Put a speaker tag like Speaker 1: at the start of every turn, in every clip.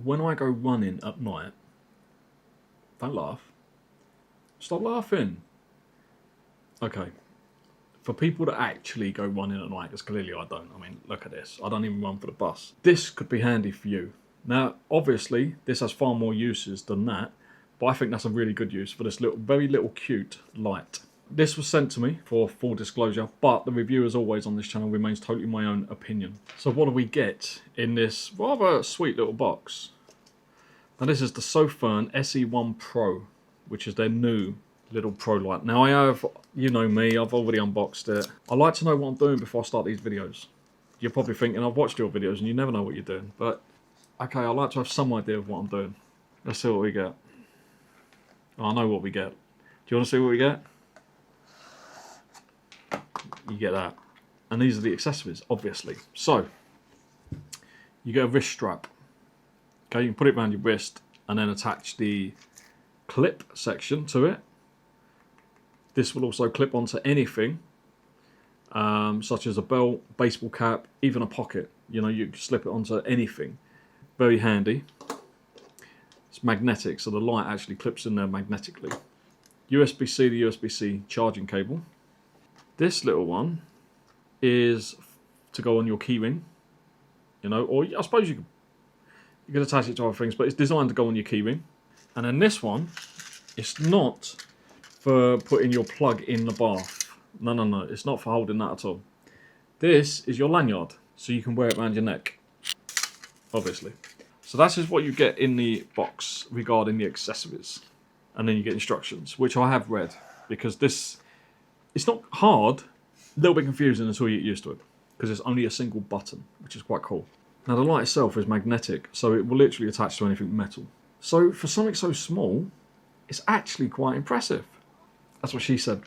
Speaker 1: when I go running at night, don't laugh. Stop laughing. Okay. For people that actually go running at night, because clearly I don't. I mean, look at this. I don't even run for the bus. This could be handy for you. Now, obviously, this has far more uses than that, but I think that's a really good use for this little, very little cute light. This was sent to me for full disclosure, but the review, as always on this channel, remains totally my own opinion. So what do we get in this rather sweet little box? Now this is the Sofirn SE1 Pro, which is their new little pro light. Now I have, you know me, I've already unboxed it. I like to know what I'm doing before I start these videos. You're probably thinking I've watched your videos and you never know what you're doing, but okay, I like to have some idea of what I'm doing. Let's see what we get. Oh, I know what we get. Do you want to see what we get? You get that. And these are the accessories, obviously. So, you get a wrist strap. Okay, you can put it around your wrist and then attach the clip section to it. This will also clip onto anything, such as a belt, baseball cap, even a pocket. You know, you can slip it onto anything. Very handy. It's magnetic, so the light actually clips in there magnetically. USB-C to USB-C charging cable. This little one is to go on your keyring, you know, or I suppose you could attach it to other things, but it's designed to go on your keyring. And then this one, it's not for putting your plug in the bath. No, it's not for holding that at all. This is your lanyard, so you can wear it around your neck, obviously. So that is what you get in the box regarding the accessories. And then you get instructions, which I have read, because this, it's not hard, a little bit confusing until you get used to it, because it's only a single button, which is quite cool. Now the light itself is magnetic, so it will literally attach to anything metal. So for something so small, it's actually quite impressive. That's what she said.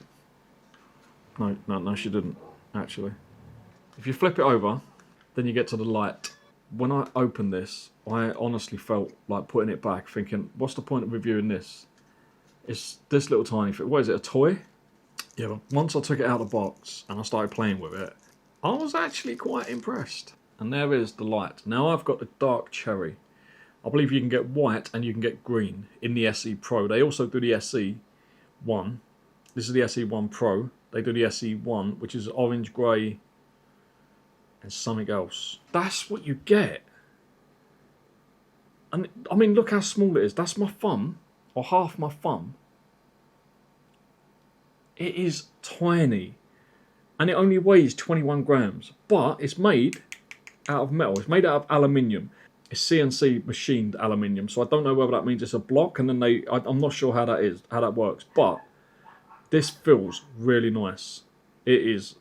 Speaker 1: No, she didn't, actually. If you flip it over, then you get to the light. When I opened this, I honestly felt like putting it back, thinking, what's the point of reviewing this? It's this little tiny thing. What is it, a toy? Yeah, but once I took it out of the box and I started playing with it, I was actually quite impressed. And there is the light. Now I've got the dark cherry. I believe you can get white and you can get green in the SE Pro. They also do the SE1. This is the SE1 Pro. They do the SE1, which is orange, grey, and something else. That's what you get. And I mean, look how small it is. That's my thumb, or half my thumb. It is tiny. And it only weighs 21 grams. But it's made out of metal. It's made out of aluminium. It's CNC machined aluminium. So I don't know whether that means it's a block, and then I'm not sure how that works. But this feels really nice. It is,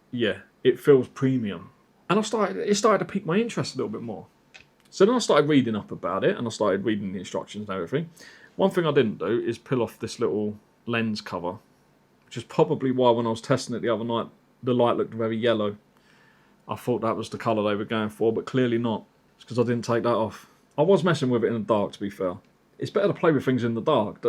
Speaker 1: yeah, it feels premium. And it started to pique my interest a little bit more. So then I started reading up about it, and I started reading the instructions and everything. One thing I didn't do is peel off this little lens cover, which is probably why when I was testing it the other night, the light looked very yellow. I thought that was the colour they were going for, but clearly not. It's because I didn't take that off. I was messing with it in the dark, to be fair. It's better to play with things in the dark.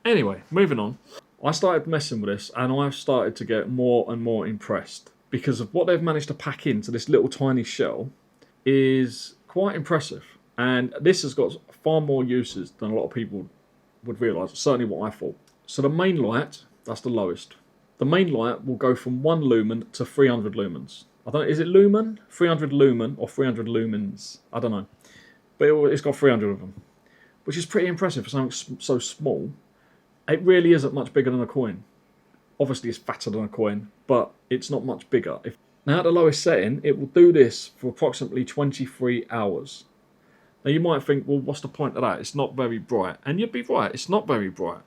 Speaker 1: Anyway, moving on. I started messing with this, and I've started to get more and more impressed, because of what they've managed to pack into this little tiny shell is quite impressive. And this has got far more uses than a lot of people would realise, certainly what I thought. So the main light, that's the lowest. The main light will go from 1 lumen to 300 lumens. I don't know, is it lumen? 300 lumen or 300 lumens? I don't know. But it's got 300 of them, which is pretty impressive for something so small. It really isn't much bigger than a coin. Obviously it's fatter than a coin, but it's not much bigger. Now at the lowest setting, it will do this for approximately 23 hours. Now you might think, well, what's the point of that? It's not very bright. And you'd be right, it's not very bright.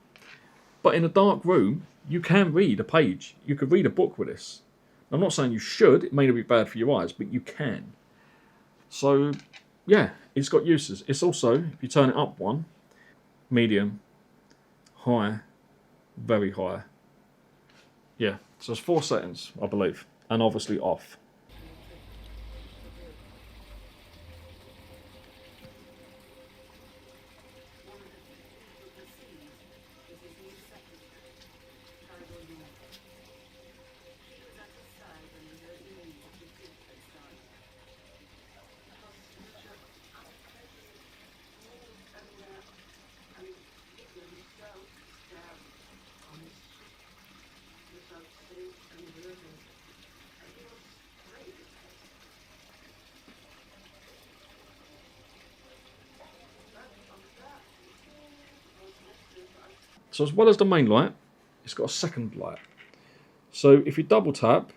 Speaker 1: But in a dark room, you can read a page. You could read a book with this. I'm not saying you should, it may not be bad for your eyes, but you can. So, yeah, it's got uses. It's also, if you turn it up one, medium, high, very high. Yeah, so there's 4 settings, I believe, and obviously off. So as well as the main light, it's got a second light. So if you double tap,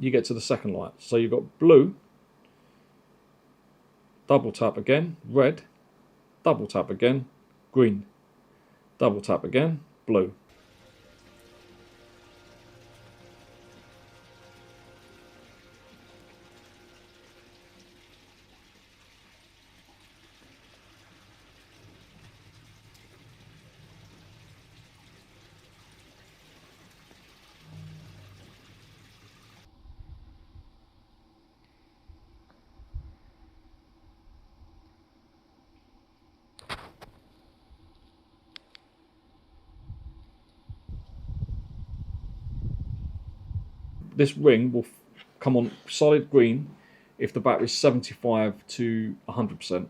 Speaker 1: you get to the second light. So you've got blue, double tap again, red, double tap again, green, double tap again, blue. This ring will come on solid green if the battery is 75 to 100%,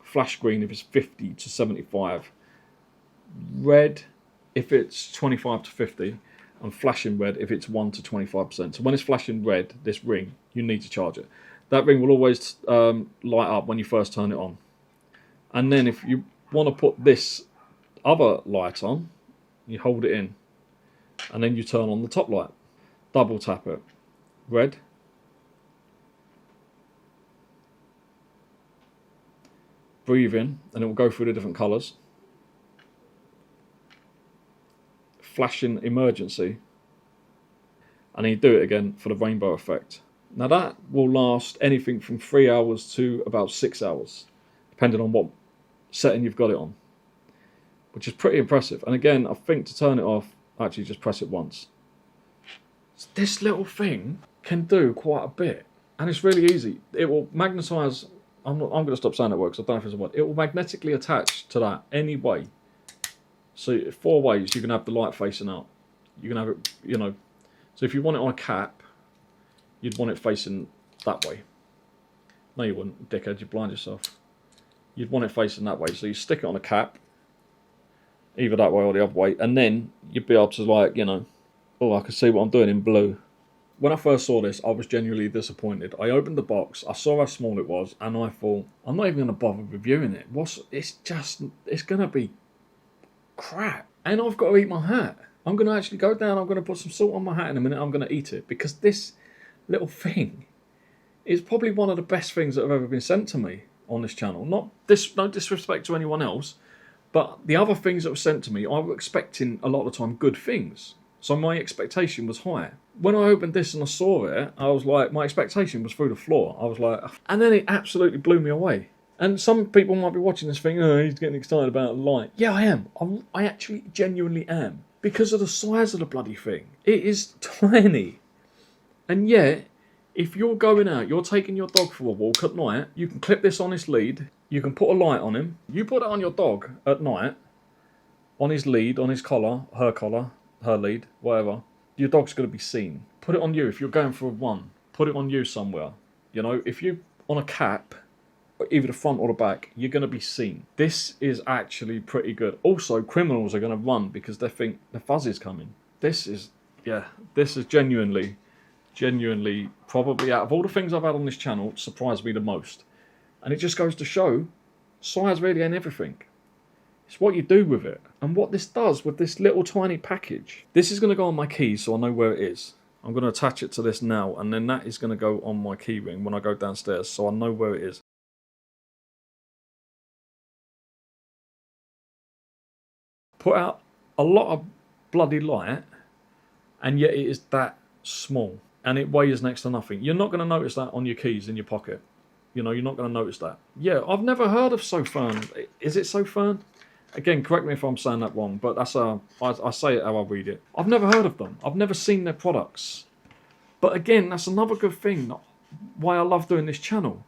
Speaker 1: flash green if it's 50 to 75, red if it's 25 to 50, and flashing red if it's 1 to 25%. So when it's flashing red, this ring, you need to charge it. That ring will always light up when you first turn it on. And then if you want to put this other light on, you hold it in, and then you turn on the top light. Double tap it. Red. Breathe in, and it will go through the different colours. Flashing emergency. And then you do it again for the rainbow effect. Now that will last anything from 3 hours to about 6 hours, depending on what setting you've got it on, which is pretty impressive. And again, I think to turn it off, actually just press it once. This little thing can do quite a bit, and it's really easy. It will magnetise. I'm going to stop saying that word because I don't know if it's a word. It will magnetically attach to that any way. So 4 ways you can have the light facing out. You can have it, you know. So if you want it on a cap, you'd want it facing that way. No, you wouldn't, dickhead. You blind yourself. You'd want it facing that way. So you stick it on a cap, either that way or the other way, and then you'd be able to, like, you know. Oh, I can see what I'm doing in blue. When I first saw this, I was genuinely disappointed. I opened the box, I saw how small it was, and I thought, I'm not even going to bother reviewing it. It's going to be crap. And I've got to eat my hat. I'm going to actually go down, I'm going to put some salt on my hat in a minute, I'm going to eat it. Because this little thing is probably one of the best things that have ever been sent to me on this channel. No disrespect to anyone else, but the other things that were sent to me, I was expecting a lot of the time good things. So my expectation was high. When I opened this and I saw it, I was like, my expectation was through the floor. I was like, and then it absolutely blew me away. And some people might be watching this thing, oh, he's getting excited about light. Yeah, I am. I actually genuinely am. Because of the size of the bloody thing. It is tiny. And yet, if you're going out, you're taking your dog for a walk at night, you can clip this on his lead, you can put a light on him, you put it on your dog at night, on his lead, on his collar, her lead, whatever, your dog's going to be seen. Put it on you if you're going for a run. Put it on you somewhere. You know, if you're on a cap, either the front or the back, you're going to be seen. This is actually pretty good. Also, criminals are going to run because they think the fuzz is coming. This is genuinely, probably out of all the things I've had on this channel, surprised me the most. And it just goes to show, size really ain't everything. It's what you do with it, and what this does with this little tiny package. This is going to go on my keys so I know where it is. I'm going to attach it to this now, and then that is going to go on my key ring when I go downstairs so I know where it is. Put out a lot of bloody light, and yet it is that small, and it weighs next to nothing. You're not going to notice that on your keys in your pocket. You know, you're not going to notice that. Yeah, I've never heard of Sofirn. Is it Sofirn? Again, correct me if I'm saying that wrong, but that's I say it how I read it. I've never heard of them. I've never seen their products. But again, that's another good thing, why I love doing this channel.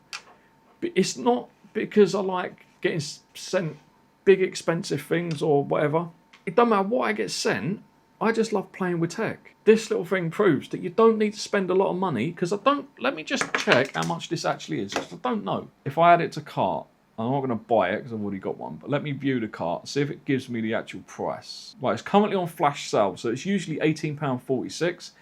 Speaker 1: But it's not because I like getting sent big expensive things or whatever. It don't matter what I get sent, I just love playing with tech. This little thing proves that you don't need to spend a lot of money, because let me just check how much this actually is, because I don't know. If I add it to cart, I'm not going to buy it because I've already got one, but let me view the cart, see if it gives me the actual price. Right, it's currently on flash sale, so it's usually £18.46.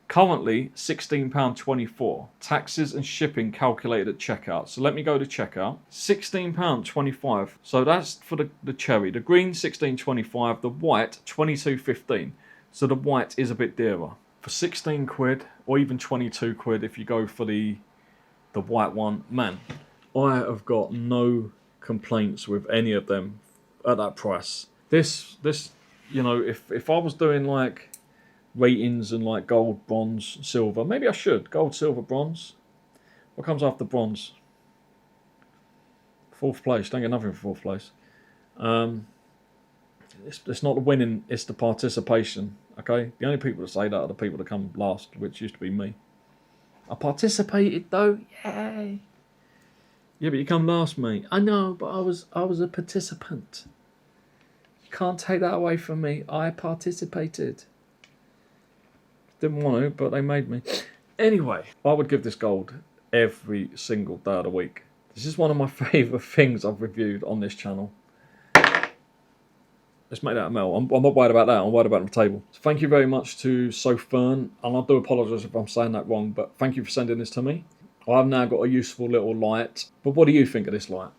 Speaker 1: Currently £16.24. Taxes and shipping calculated at checkout. So let me go to checkout. £16.25. So that's for the cherry. The green £16.25. The white £22.15. So the white is a bit dearer. For 16 quid or even 22 quid if you go for the white one, man, I have got no complaints with any of them at that price. This you know, if I was doing like ratings and like gold, bronze, silver, maybe I should. Gold, silver, bronze. What comes after bronze? Fourth place. Don't get nothing for fourth place. It's not the winning, it's the participation. Okay? The only people that say that are the people that come last, which used to be me. I participated though, yay! Yeah, but you come last, mate. I know, but I was a participant. You can't take that away from me. I participated. Didn't want to, but they made me. Anyway, I would give this gold every single day of the week. This is one of my favourite things I've reviewed on this channel. Let's make that a melt. I'm not worried about that. I'm worried about the table. So thank you very much to Sofirn, and I do apologise if I'm saying that wrong, but thank you for sending this to me. I've now got a useful little light. But what do you think of this light?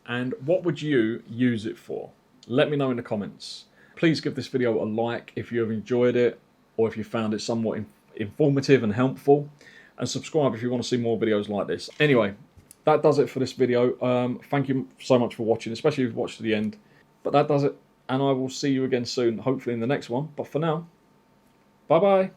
Speaker 1: And what would you use it for? Let me know in the comments. Please give this video a like if you have enjoyed it, or if you found it somewhat informative and helpful. And subscribe if you want to see more videos like this. Anyway, that does it for this video. Thank you so much for watching, especially if you've watched to the end. But that does it. And I will see you again soon, hopefully in the next one. But for now, bye-bye.